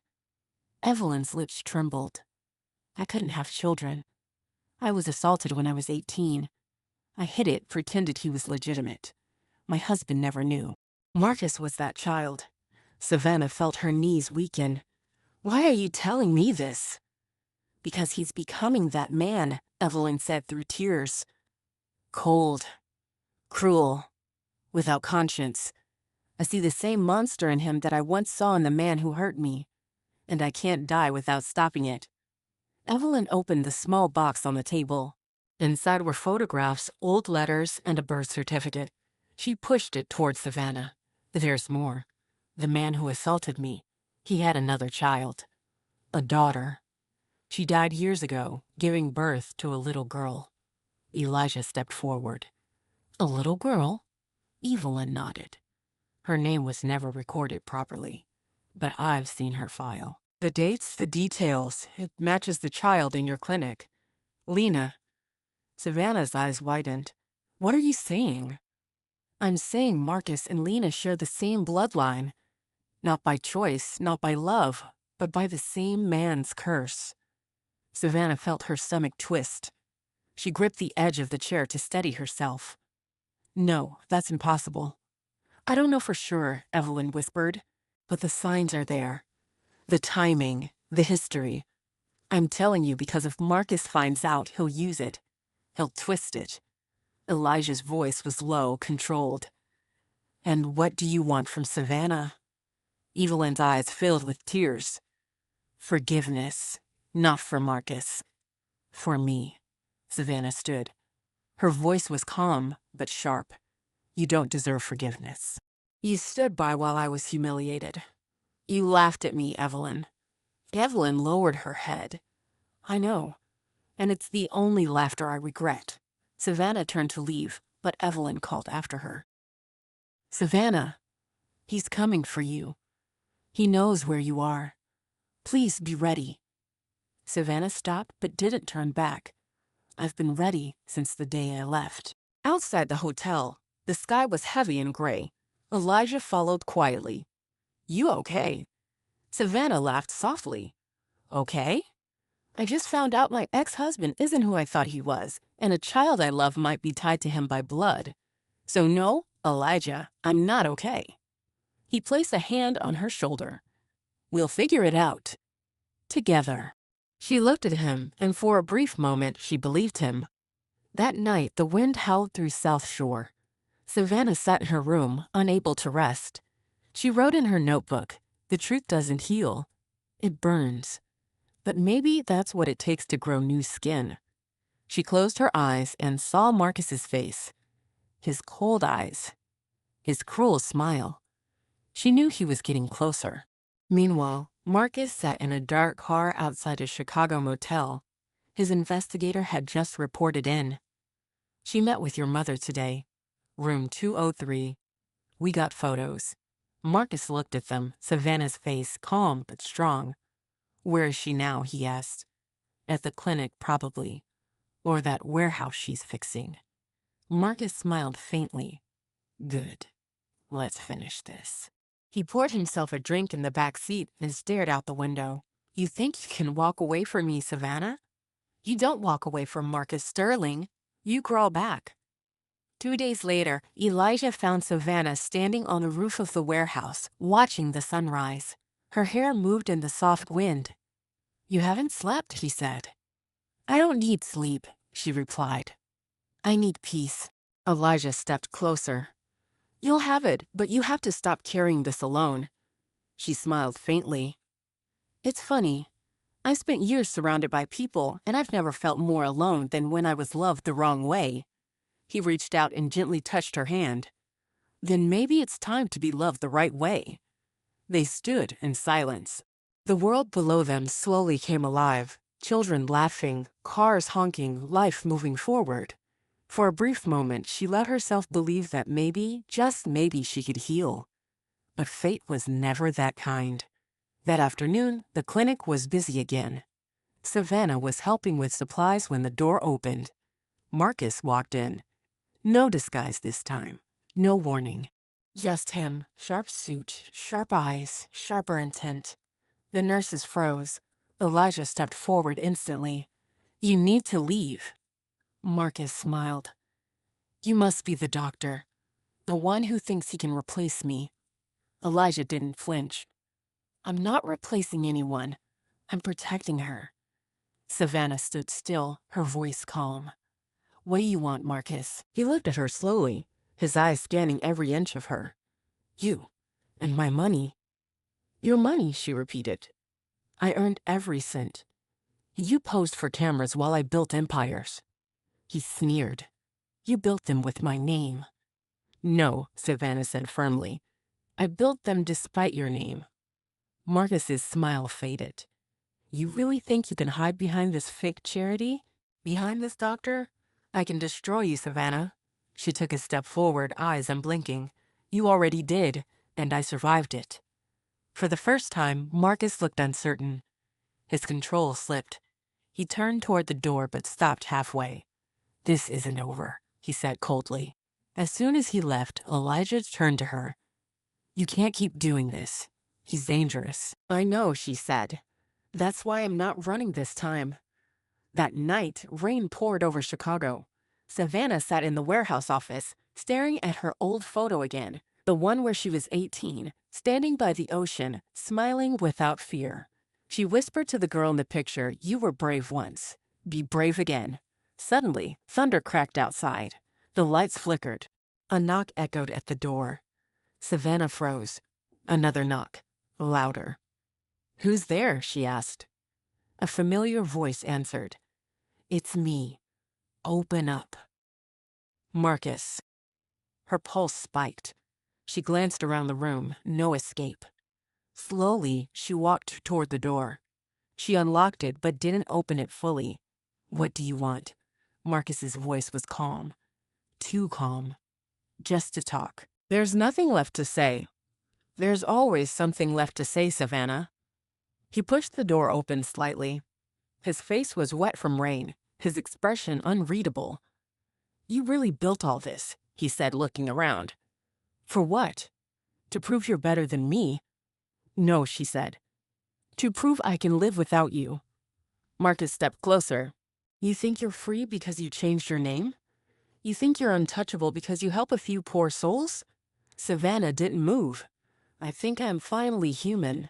Evelyn's lips trembled. I couldn't have children. I was assaulted when I was 18. I hid it, pretended he was legitimate. My husband never knew. Marcus was that child. Savannah felt her knees weaken. Why are you telling me this? Because he's becoming that man, Evelyn said through tears. Cold. Cruel. Without conscience. I see the same monster in him that I once saw in the man who hurt me. And I can't die without stopping it. Evelyn opened the small box on the table. Inside were photographs, old letters, and a birth certificate. She pushed it toward Savannah. There's more. The man who assaulted me, he had another child. A daughter. She died years ago, giving birth to a little girl. Elijah stepped forward. A little girl? Evelyn nodded. Her name was never recorded properly, but I've seen her file. The dates, the details, it matches the child in your clinic. Lena. Savannah's eyes widened. What are you saying? I'm saying Marcus and Lena share the same bloodline. Not by choice, not by love, but by the same man's curse. Savannah felt her stomach twist. She gripped the edge of the chair to steady herself. No, that's impossible. I don't know for sure, Evelyn whispered, but the signs are there. The timing, the history. I'm telling you because if Marcus finds out, he'll use it. He'll twist it. Elijah's voice was low, controlled. And what do you want from Savannah? Evelyn's eyes filled with tears. Forgiveness, not for Marcus. For me. Savannah stood. Her voice was calm, but sharp. You don't deserve forgiveness. You stood by while I was humiliated. You laughed at me, Evelyn. Evelyn lowered her head. I know. And it's the only laughter I regret. Savannah turned to leave, but Evelyn called after her. Savannah, he's coming for you. He knows where you are. Please be ready. Savannah stopped but didn't turn back. I've been ready since the day I left. Outside the hotel, the sky was heavy and gray. Elijah followed quietly. You okay? Savannah laughed softly. Okay? I just found out my ex-husband isn't who I thought he was, and a child I love might be tied to him by blood. So no, Elijah, I'm not okay. He placed a hand on her shoulder. We'll figure it out. Together. She looked at him, and for a brief moment she believed him. That night, the wind howled through South Shore. Savannah sat in her room, unable to rest. She wrote in her notebook, the truth doesn't heal. It burns. But maybe that's what it takes to grow new skin. She closed her eyes and saw Marcus's face. His cold eyes. His cruel smile. She knew he was getting closer. Meanwhile, Marcus sat in a dark car outside a Chicago motel. His investigator had just reported in. She met with your mother today. Room 203. We got photos. Marcus looked at them, Savannah's face calm but strong. Where is she now? He asked. At the clinic, probably. or that warehouse she's fixing. Marcus smiled faintly. Good. Let's finish this. He poured himself a drink in the back seat and stared out the window. You think you can walk away from me, Savannah? You don't walk away from Marcus Sterling. You crawl back. 2 days later, Elijah found Savannah standing on the roof of the warehouse, watching the sunrise. Her hair moved in the soft wind. You haven't slept, he said. I don't need sleep, she replied. I need peace. Elijah stepped closer. You'll have it, but you have to stop carrying this alone. She smiled faintly. It's funny. I spent years surrounded by people, and I've never felt more alone than when I was loved the wrong way. He reached out and gently touched her hand. Then maybe it's time to be loved the right way. They stood in silence. The world below them slowly came alive, children laughing, cars honking, life moving forward. For a brief moment, she let herself believe that maybe, just maybe, she could heal. But fate was never that kind. That afternoon, the clinic was busy again. Savannah was helping with supplies when the door opened. Marcus walked in. No disguise this time. No warning. Just him. Sharp suit, sharp eyes, sharper intent. The nurses froze. Elijah stepped forward instantly. You need to leave. Marcus smiled. You must be the doctor. The one who thinks he can replace me. Elijah didn't flinch. I'm not replacing anyone. I'm protecting her. Savannah stood still, her voice calm. What do you want, Marcus? He looked at her slowly, his eyes scanning every inch of her. You. And my money. Your money, she repeated. I earned every cent. You posed for cameras while I built empires. He sneered. You built them with my name. No, Savannah said firmly. I built them despite your name. Marcus's smile faded. You really think you can hide behind this fake charity? Behind this doctor? I can destroy you, Savannah. She took a step forward, eyes unblinking. You already did, and I survived it. For the first time, Marcus looked uncertain. His control slipped. He turned toward the door but stopped halfway. This isn't over, he said coldly. As soon as he left, Elijah turned to her. You can't keep doing this. He's dangerous. I know, she said. That's why I'm not running this time. That night, rain poured over Chicago. Savannah sat in the warehouse office, staring at her old photo again, the one where she was 18, standing by the ocean, smiling without fear. She whispered to the girl in the picture, you were brave once. Be brave again. Suddenly, thunder cracked outside. The lights flickered. A knock echoed at the door. Savannah froze. Another knock. Louder. Who's there? She asked. A familiar voice answered. It's me. Open up. Marcus. Her pulse spiked. She glanced around the room. No escape. Slowly, she walked toward the door. She unlocked it but didn't open it fully. What do you want? Marcus's voice was calm. Too calm. Just to talk. There's nothing left to say. There's always something left to say, Savannah. He pushed the door open slightly. His face was wet from rain, his expression unreadable. You really built all this, he said, looking around. For what? To prove you're better than me? No, she said. To prove I can live without you. Marcus stepped closer. You think you're free because you changed your name? You think you're untouchable because you help a few poor souls? Savannah didn't move. I think I'm finally human.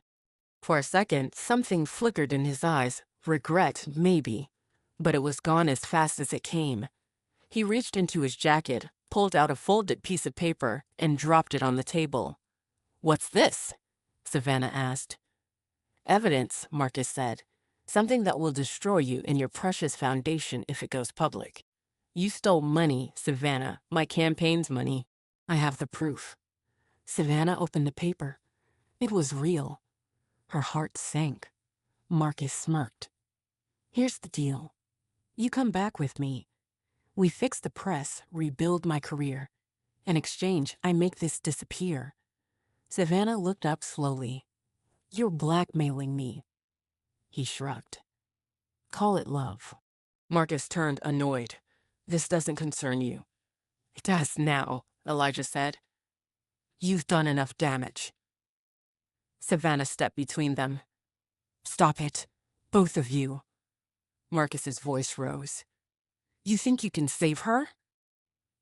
For a second, something flickered in his eyes. Regret, maybe. But it was gone as fast as it came. He reached into his jacket, pulled out a folded piece of paper, and dropped it on the table. What's this? Savannah asked. Evidence, Marcus said. Something that will destroy you and your precious foundation if it goes public. You stole money, Savannah, my campaign's money. I have the proof. Savannah opened the paper. It was real. Her heart sank. Marcus smirked. Here's the deal. You come back with me. We fix the press, rebuild my career. In exchange, I make this disappear. Savannah looked up slowly. You're blackmailing me. He shrugged. Call it love. Marcus turned, annoyed. This doesn't concern you. It does now, Elijah said. You've done enough damage. Savannah stepped between them. Stop it, both of you. Marcus's voice rose. You think you can save her?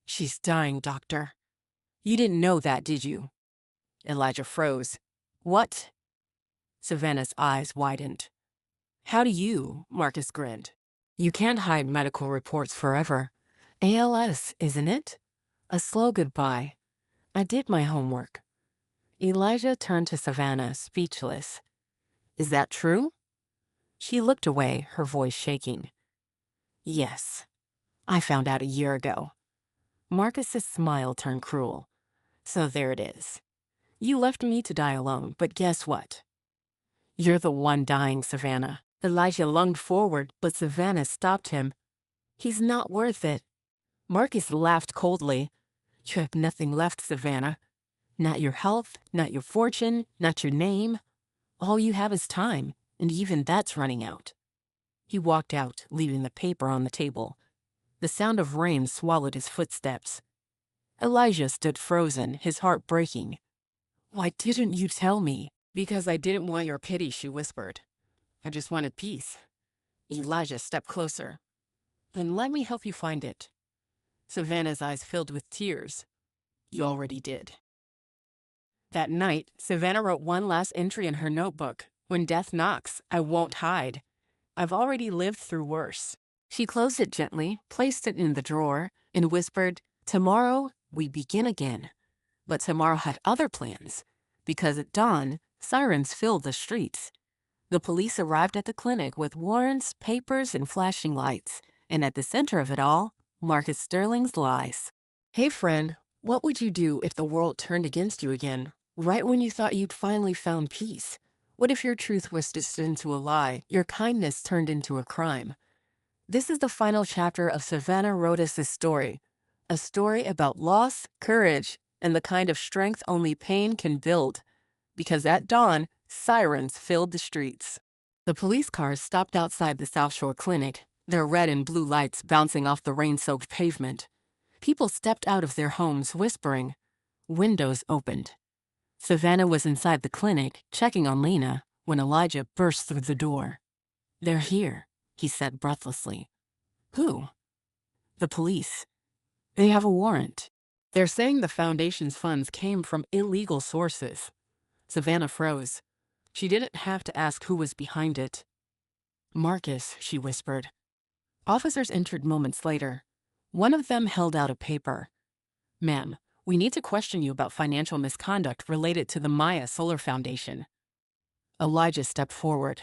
She's dying, Doctor. You didn't know that, did you? Elijah froze. What? Savannah's eyes widened. How do you? Marcus grinned. You can't hide medical reports forever. ALS, isn't it? A slow goodbye. I did my homework. Elijah turned to Savannah, speechless. Is that true? She looked away, her voice shaking. Yes. I found out a year ago. Marcus's smile turned cruel. So there it is. You left me to die alone, but guess what? You're the one dying, Savannah. Elijah lunged forward, but Savannah stopped him. He's not worth it. Marcus laughed coldly. You have nothing left, Savannah. Not your health, not your fortune, not your name. All you have is time, and even that's running out. He walked out, leaving the paper on the table. The sound of rain swallowed his footsteps. Elijah stood frozen, his heart breaking. Why didn't you tell me? Because I didn't want your pity, she whispered. I just wanted peace. Elijah stepped closer. Then let me help you find it. Savannah's eyes filled with tears. You already did. That night, Savannah wrote one last entry in her notebook. When death knocks, I won't hide. I've already lived through worse. She closed it gently, placed it in the drawer, and whispered, Tomorrow, we begin again. But tomorrow had other plans, because at dawn, sirens filled the streets. The police arrived at the clinic with warrants, papers, and flashing lights, and at the center of it all, Marcus Sterling's lies. Hey friend, what would you do if the world turned against you again, right when you thought you'd finally found peace? What if your truth was stitched into a lie, your kindness turned into a crime? This is the final chapter of Savannah Rodis' story, a story about loss, courage, and the kind of strength only pain can build. Because at dawn, sirens filled the streets. The police cars stopped outside the South Shore Clinic, their red and blue lights bouncing off the rain-soaked pavement. People stepped out of their homes whispering. Windows opened. Savannah was inside the clinic, checking on Lena, when Elijah burst through the door. They're here, he said breathlessly. Who? The police. They have a warrant. They're saying the foundation's funds came from illegal sources. Savannah froze. She didn't have to ask who was behind it. Marcus, she whispered. Officers entered moments later. One of them held out a paper. Ma'am, we need to question you about financial misconduct related to the Maya Solar Foundation. Elijah stepped forward.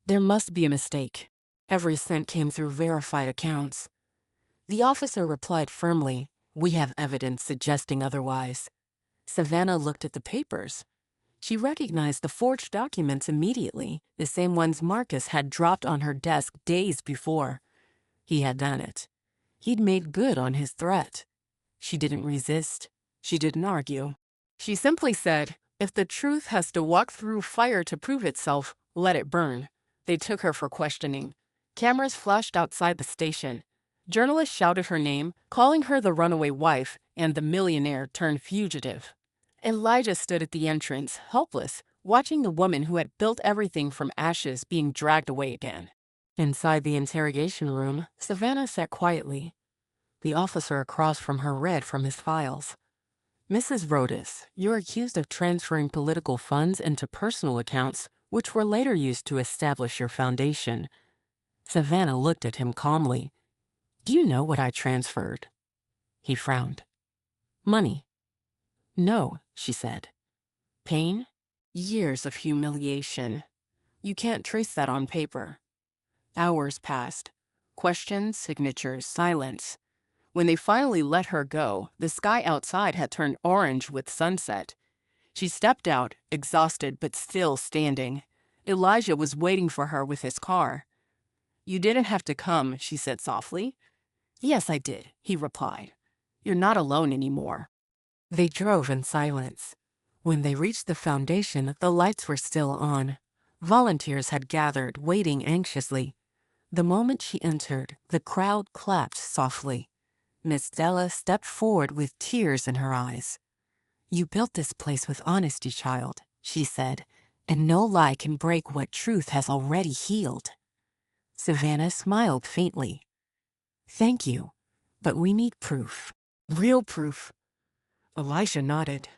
There must be a mistake. Every cent came through verified accounts. The officer replied firmly, We have evidence suggesting otherwise. Savannah looked at the papers. She recognized the forged documents immediately, the same ones Marcus had dropped on her desk days before. He had done it. He'd made good on his threat. She didn't resist. She didn't argue. She simply said, if the truth has to walk through fire to prove itself, let it burn. They took her for questioning. Cameras flashed outside the station. Journalists shouted her name, calling her the runaway wife and the millionaire turned fugitive. Elijah stood at the entrance, helpless, watching the woman who had built everything from ashes being dragged away again. Inside the interrogation room, Savannah sat quietly. The officer across from her read from his files. Mrs. Rodis, you're accused of transferring political funds into personal accounts, which were later used to establish your foundation. Savannah looked at him calmly. Do you know what I transferred? He frowned. Money. No, she said. Pain? Years of humiliation. You can't trace that on paper. Hours passed. Questions, signatures, silence. When they finally let her go, the sky outside had turned orange with sunset. She stepped out, exhausted but still standing. Elijah was waiting for her with his car. You didn't have to come, she said softly. Yes, I did, he replied. You're not alone anymore. They drove in silence. When they reached the foundation, the lights were still on. Volunteers had gathered, waiting anxiously. The moment she entered, the crowd clapped softly. Miss Della stepped forward with tears in her eyes. "You built this place with honesty, child," she said, "and no lie can break what truth has already healed." Savannah smiled faintly. "Thank you, but we need proof." "Real proof." Elijah nodded.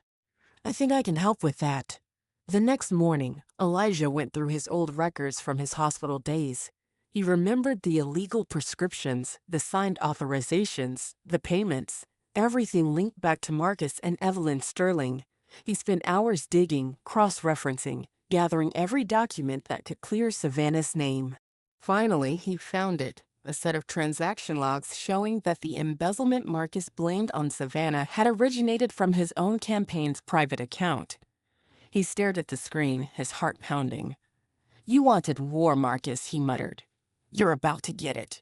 "I think I can help with that." The next morning, Elijah went through his old records from his hospital days. He remembered the illegal prescriptions, the signed authorizations, the payments, everything linked back to Marcus and Evelyn Sterling. He spent hours digging, cross-referencing, gathering every document that could clear Savannah's name. Finally, he found it, a set of transaction logs showing that the embezzlement Marcus blamed on Savannah had originated from his own campaign's private account. He stared at the screen, his heart pounding. "You wanted war, Marcus," he muttered. "You're about to get it."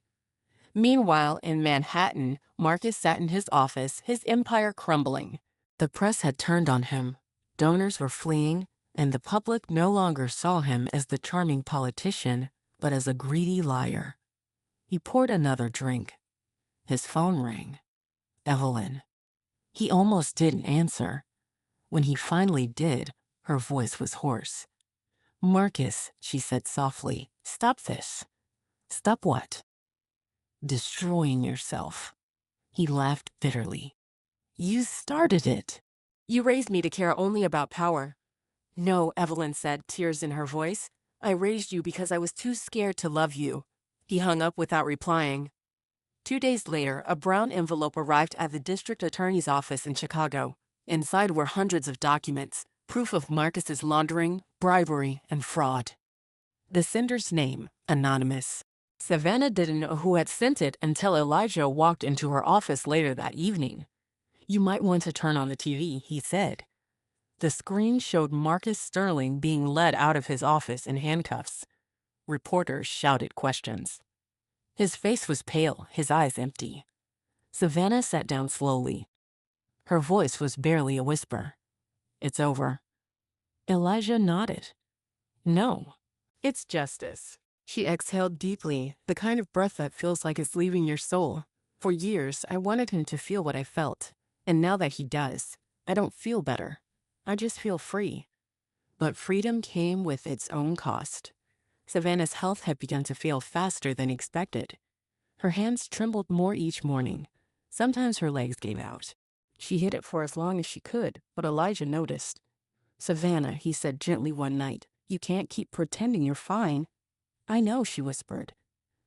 Meanwhile, in Manhattan, Marcus sat in his office, his empire crumbling. The press had turned on him. Donors were fleeing, and the public no longer saw him as the charming politician, but as a greedy liar. He poured another drink. His phone rang. Evelyn. He almost didn't answer. When he finally did, her voice was hoarse. "Marcus," she said softly, "stop this." "Stop what?" "Destroying yourself." He laughed bitterly. "You started it." "You raised me to care only about power." "No," Evelyn said, tears in her voice. "I raised you because I was too scared to love you." He hung up without replying. 2 days later, a brown envelope arrived at the district attorney's office in Chicago. Inside were hundreds of documents, proof of Marcus's laundering, bribery, and fraud. The sender's name, anonymous. Savannah didn't know who had sent it until Elijah walked into her office later that evening. "You might want to turn on the TV," he said. The screen showed Marcus Sterling being led out of his office in handcuffs. Reporters shouted questions. His face was pale, his eyes empty. Savannah sat down slowly. Her voice was barely a whisper. "It's over." Elijah nodded. "No, it's justice." She exhaled deeply, the kind of breath that feels like it's leaving your soul. "For years, I wanted him to feel what I felt. And now that he does, I don't feel better. I just feel free." But freedom came with its own cost. Savannah's health had begun to fail faster than expected. Her hands trembled more each morning. Sometimes her legs gave out. She hid it for as long as she could, but Elijah noticed. "Savannah," he said gently one night, "you can't keep pretending you're fine." "I know," she whispered.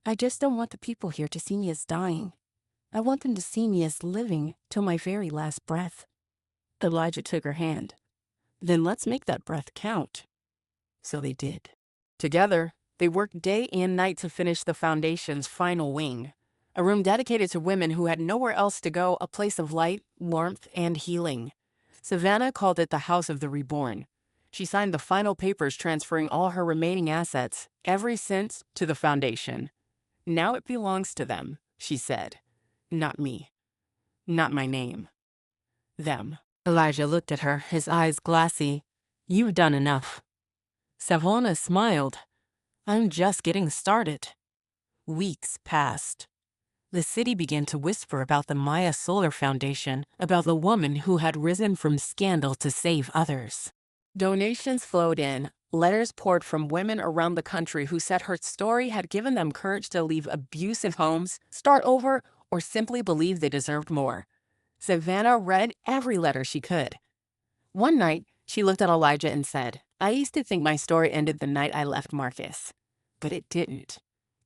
"I just don't want the people here to see me as dying. I want them to see me as living till my very last breath." Elijah took her hand. "Then let's make that breath count." So they did. Together, they worked day and night to finish the foundation's final wing, a room dedicated to women who had nowhere else to go, a place of light, warmth, and healing. Savannah called it the House of the Reborn. She signed the final papers transferring all her remaining assets, every cent, to the foundation. "Now it belongs to them," she said. "Not me. Not my name. Them." Elijah looked at her, his eyes glassy. "You've done enough." Savannah smiled. "I'm just getting started." Weeks passed. The city began to whisper about the Maya Solar Foundation, about the woman who had risen from scandal to save others. Donations flowed in. Letters poured from women around the country who said her story had given them courage to leave abusive homes, start over, or simply believe they deserved more. Savannah read every letter she could. One night, she looked at Elijah and said, "I used to think my story ended the night I left Marcus. But it didn't.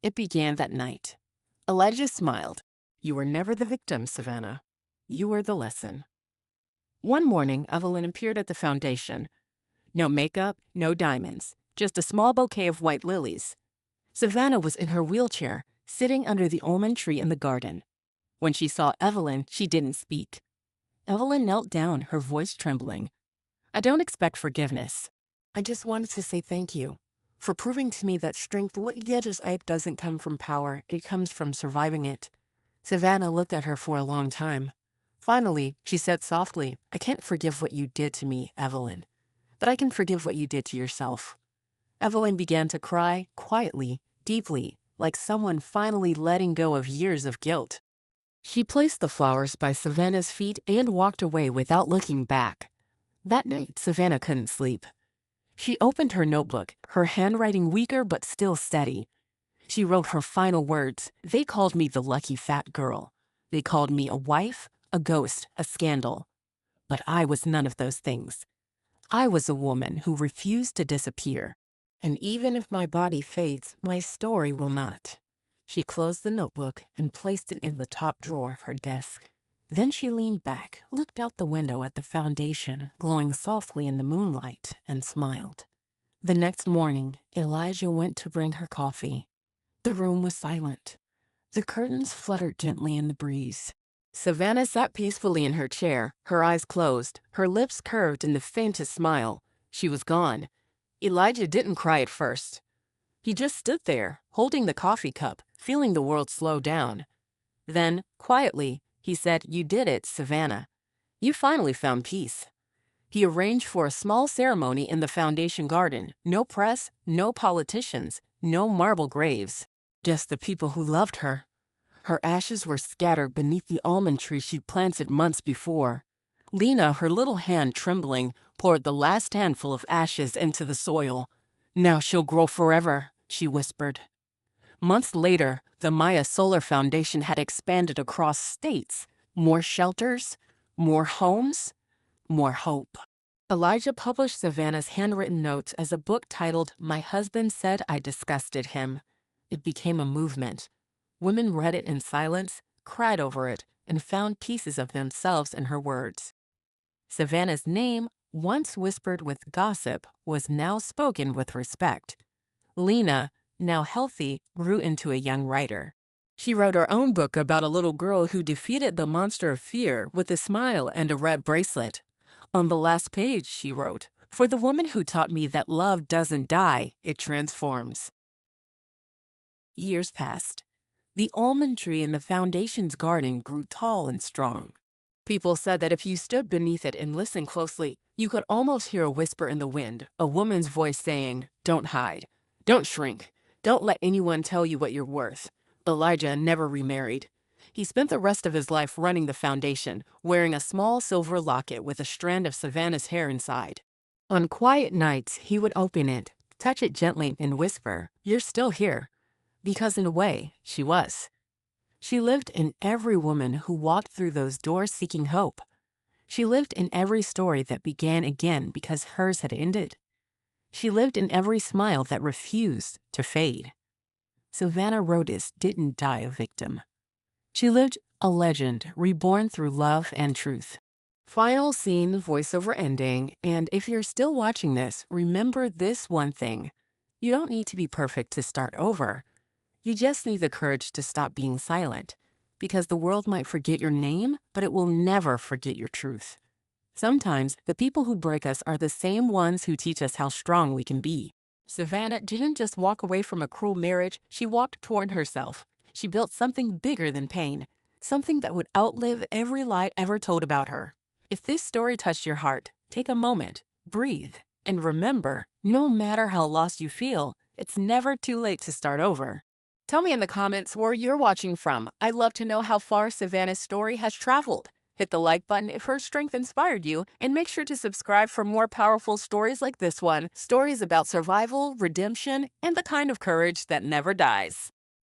It began that night." Elijah smiled. "You were never the victim, Savannah. You were the lesson." One morning, Evelyn appeared at the foundation. No makeup, no diamonds, just a small bouquet of white lilies. Savannah was in her wheelchair, sitting under the almond tree in the garden. When she saw Evelyn, she didn't speak. Evelyn knelt down, her voice trembling. "I don't expect forgiveness. I just wanted to say thank you for proving to me that strength, what yet is ache, doesn't come from power. It comes from surviving it." Savannah looked at her for a long time. Finally, she said softly, "I can't forgive what you did to me, Evelyn, but I can forgive what you did to yourself." Evelyn began to cry, quietly, deeply, like someone finally letting go of years of guilt. She placed the flowers by Savannah's feet and walked away without looking back. That night, Savannah couldn't sleep. She opened her notebook, her handwriting weaker but still steady. She wrote her final words. They called me the lucky fat girl. They called me a wife, a ghost, a scandal. But I was none of those things. I was a woman who refused to disappear. And even if my body fades, my story will not. She closed the notebook and placed it in the top drawer of her desk. Then she leaned back, looked out the window at the foundation, glowing softly in the moonlight, and smiled. The next morning, Elijah went to bring her coffee. The room was silent. The curtains fluttered gently in the breeze. Savannah sat peacefully in her chair, her eyes closed, her lips curved in the faintest smile. She was gone. Elijah didn't cry at first. He just stood there, holding the coffee cup, feeling the world slow down. Then, quietly, he said, "You did it, Savannah. You finally found peace." He arranged for a small ceremony in the foundation garden. No press, no politicians, no marble graves. Just the people who loved her. Her ashes were scattered beneath the almond tree she'd planted months before. Lena, her little hand trembling, poured the last handful of ashes into the soil. "Now she'll grow forever," she whispered. Months later, the Maya Solar Foundation had expanded across states. More shelters, more homes, more hope. Elijah published Savannah's handwritten notes as a book titled "My Husband Said I Disgusted Him." It became a movement. Women read it in silence, cried over it, and found pieces of themselves in her words. Savannah's name, once whispered with gossip, was now spoken with respect. Lena, now healthy, grew into a young writer. She wrote her own book about a little girl who defeated the monster of fear with a smile and a red bracelet. On the last page, she wrote, "For the woman who taught me that love doesn't die, it transforms." Years passed. The almond tree in the foundation's garden grew tall and strong. People said that if you stood beneath it and listened closely, you could almost hear a whisper in the wind, a woman's voice saying, "Don't hide. Don't shrink. Don't let anyone tell you what you're worth." Elijah never remarried. He spent the rest of his life running the foundation, wearing a small silver locket with a strand of Savannah's hair inside. On quiet nights, he would open it, touch it gently, and whisper, "You're still here." Because in a way, she was. She lived in every woman who walked through those doors seeking hope. She lived in every story that began again because hers had ended. She lived in every smile that refused to fade. Savannah Rodis didn't die a victim. She lived a legend reborn through love and truth. Final scene, voiceover ending, and if you're still watching this, remember this one thing. You don't need to be perfect to start over. You just need the courage to stop being silent, because the world might forget your name, but it will never forget your truth. Sometimes the people who break us are the same ones who teach us how strong we can be. Savannah didn't just walk away from a cruel marriage, she walked toward herself. She built something bigger than pain, something that would outlive every lie ever told about her. If this story touched your heart, take a moment, breathe, and remember, no matter how lost you feel, it's never too late to start over. Tell me in the comments where you're watching from. I'd love to know how far Savannah's story has traveled. Hit the like button if her strength inspired you, and make sure to subscribe for more powerful stories like this one. Stories about survival, redemption, and the kind of courage that never dies.